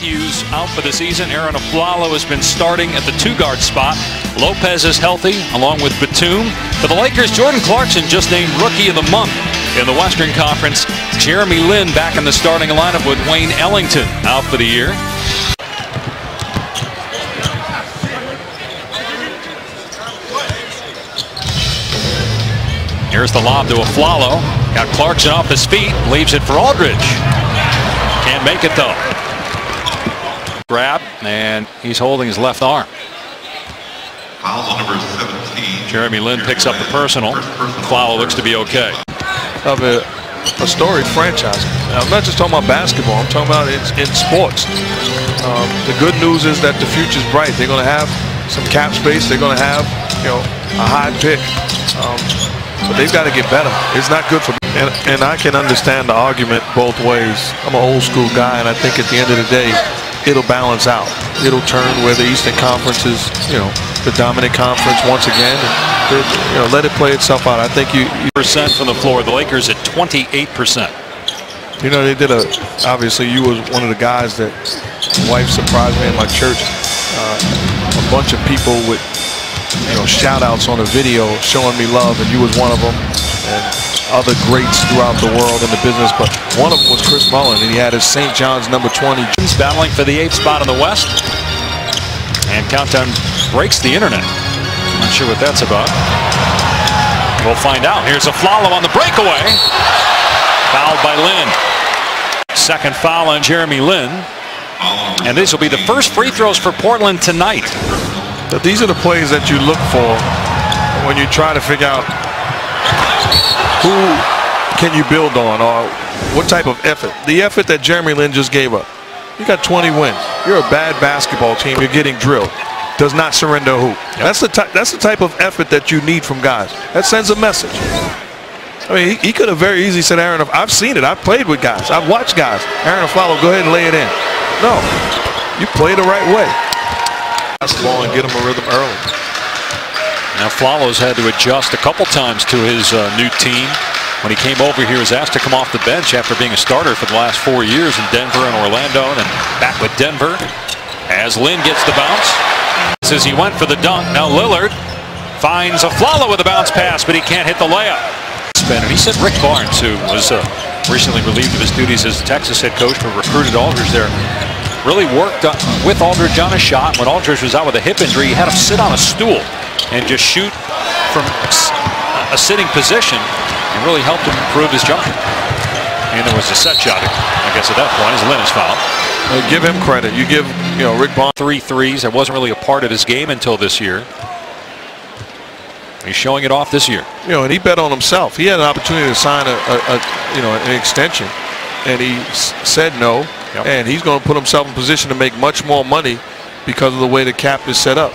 Matthews out for the season. Aaron Aflalo has been starting at the two-guard spot. Lopez is healthy, along with Batum. For the Lakers, Jordan Clarkson just named Rookie of the Month in the Western Conference. Jeremy Lin back in the starting lineup with Wayne Ellington out for the year. Here's the lob to Aflalo. Got Clarkson off his feet, leaves it for Aldridge. Can't make it though. Grab, and he's holding his left arm. Foul on number 17. Jeremy Lin picks up the personal. Aflalo looks to be okay. Of a storied franchise. Now, I'm not just talking about basketball. I'm talking about in sports. The good news is that the future's bright. They're going to have some cap space. They're going to have, a high pick. But they've got to get better. It's not good for me. And I can understand the argument both ways. I'm an old school guy, and I think at the end of the day, it'll balance out. It'll turn where the Eastern Conference is, the dominant conference once again. And, let it play itself out. I think you percent from the floor. The Lakers at 28%. They did obviously you was one of the guys that wife surprised me in my church. A bunch of people with shout outs on a video showing me love, and you was one of them, and other greats throughout the world in the business, but one of them was Chris Mullin, and he had his St. John's number 20. He's battling for the 8th spot in the West, and Countdown breaks the internet. I'm not sure what that's about. We'll find out. Here's Aflalo on the breakaway. Fouled by Lin. Second foul on Jeremy Lin, and these will be the first free throws for Portland tonight. But these are the plays that you look for when you try to figure out who can you build on, or what type of effort. The effort that Jeremy Lin just gave up. You got 20 wins. You're a bad basketball team. You're getting drilled. Does not surrender a hoop. Yep. That's the type of effort that you need from guys. That sends a message. I mean, he could have very easily said, Aaron, I've seen it. I've played with guys. I've watched guys. Aaron Aflalo, go ahead and lay it in. No, you play the right way. Basketball and get him a rhythm early. Now Aflalo's had to adjust a couple times to his new team. When he came over here, he was asked to come off the bench after being a starter for the last 4 years in Denver and Orlando, and then back with Denver. As Lin gets the bounce, as he went for the dunk, now Lillard finds Aflalo with a bounce pass, but he can't hit the layup. And he said Rick Barnes, who was recently relieved of his duties as Texas head coach but recruited Aldridge there, really worked with Aldridge on a shot. When Aldridge was out with a hip injury, he had him sit on a stool and just shoot from a sitting position, and really helped him improve his jumper. And there was a set shot, I guess, at that point, as Lin is fouled. Give him credit. You give Rick Barnes 3 threes. That wasn't really a part of his game until this year. He's showing it off this year. And he bet on himself. He had an opportunity to sign an extension, and he said no. Yep. And he's going to put himself in position to make much more money because of the way the cap is set up.